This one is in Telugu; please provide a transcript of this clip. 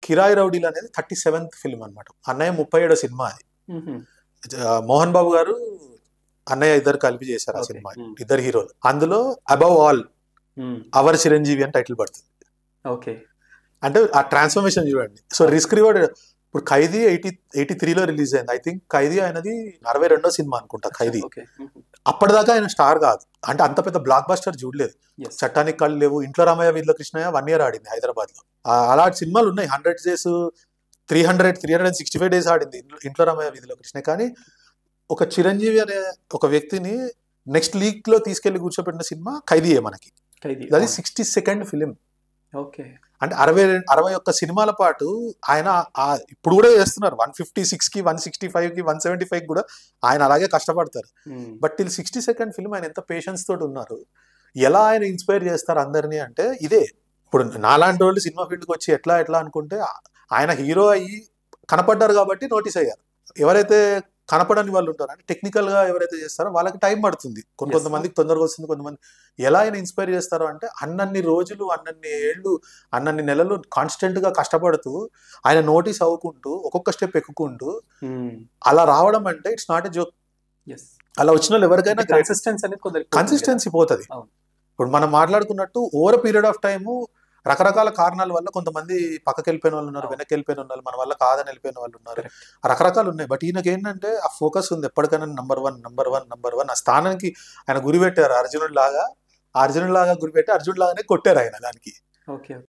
కిరాయి రౌడీలు అనేది 37th ఫిల్మ్ అనమాట. అన్నయ్య 37వ సినిమా అది. మోహన్ బాబు గారు అన్నయ్య ఇద్దరు కలిపి చేశారు ఆ సినిమా, ఇద్దరు హీరోలు. అందులో అబవ్ ఆల్ అవర్ చిరంజీవి అని టైటిల్ పడుతుంది. ఓకే, అంటే ఆ ట్రాన్స్ఫర్మేషన్ చూడండి. So risk reward. ఇప్పుడు ఖైదీ 83లో రిలీజ్ అయింది. ఐ థింక్ ఖైదీ ఆయనది 62వ సినిమా అనుకుంటా ఖైదీ. అప్పటిదాకా ఆయన స్టార్ కాదు, అంటే అంత పెద్ద బ్లాక్ బస్టర్ చూడలేదు. చట్టానికి కళ్ళు లేవు, ఇంట్లో రామయ్య వీధిలో కృష్ణయ్య 1 year ఆడింది హైదరాబాద్ లో. అలాంటి సినిమాలు ఉన్నాయి. 100 days, 365 days ఆడింది ఇంట్లో రామయ్య వీధిలో కృష్ణయ్య. కానీ ఒక చిరంజీవి అనే ఒక వ్యక్తిని నెక్స్ట్ లీగ్ లో తీసుకెళ్లి కూర్చోబెట్టిన సినిమా ఖైదీయే మనకి. అది 62nd ఫిలిం. ఓకే, అంటే 61 సినిమాల పాటు ఆయన ఇప్పుడు కూడా చేస్తున్నారు. 156కి 165కి 175కి కూడా ఆయన అలాగే కష్టపడతారు. బట్ టిల్ 62nd ఫిల్మ్ ఆయన ఎంత పేషెన్స్ తోటి ఉన్నారు. ఎలా ఆయన ఇన్స్పైర్ చేస్తారు అందరినీ అంటే ఇదే. ఇప్పుడు నాలాంటి వాళ్ళు సినిమా ఫీల్డ్కి వచ్చి ఎట్లా అనుకుంటే ఆయన హీరో అయ్యి కనపడ్డారు కాబట్టి నోటీస్ అయ్యారు. ఎవరైతే కనపడని వాళ్ళు ఉంటారు, అంటే టెక్నికల్ గా ఎవరైతే చేస్తారో వాళ్ళకి టైం పడుతుంది. కొంతమందికి తొందరగా వస్తుంది, కొంతమంది. ఎలా ఆయన ఇన్స్పైర్ చేస్తారో అంటే అన్నన్ని రోజులు, అన్నన్ని ఏళ్ళు, అన్నన్ని నెలలు కాన్స్టెంట్ గా కష్టపడుతూ ఆయన నోటీస్ అవ్వకుంటూ ఒక్కొక్క స్టెప్ ఎక్కుకుంటూ అలా రావడం అంటే ఇట్స్ నాట్ ఎ జోక్. అలా వచ్చిన వాళ్ళు ఎవరికైనా కన్సిస్టెన్సీ పోతుంది. ఇప్పుడు మనం మాట్లాడుకున్నట్టు ఓవర్ పీరియడ్ ఆఫ్ టైము రకరకాల కారణాల వల్ల కొంతమంది పక్కకి వెళ్ళిపోయిన వాళ్ళు ఉన్నారు, వెనక్కి వెళ్ళిపోయిన వాళ్ళు, మన వల్ల కాదని వెళ్ళిపోయిన వాళ్ళు ఉన్నారు, రకరకాలు ఉన్నాయి. బట్ ఈయనకి ఏంటంటే ఆ ఫోకస్ ఉంది ఎప్పటికైనా నంబర్ వన్ ఆ స్థానానికి ఆయన గురి పెట్టారు. అర్జునుడి లాగా గురి పెట్టి అర్జునుడి లాగానే కొట్టారు ఆయన దానికి.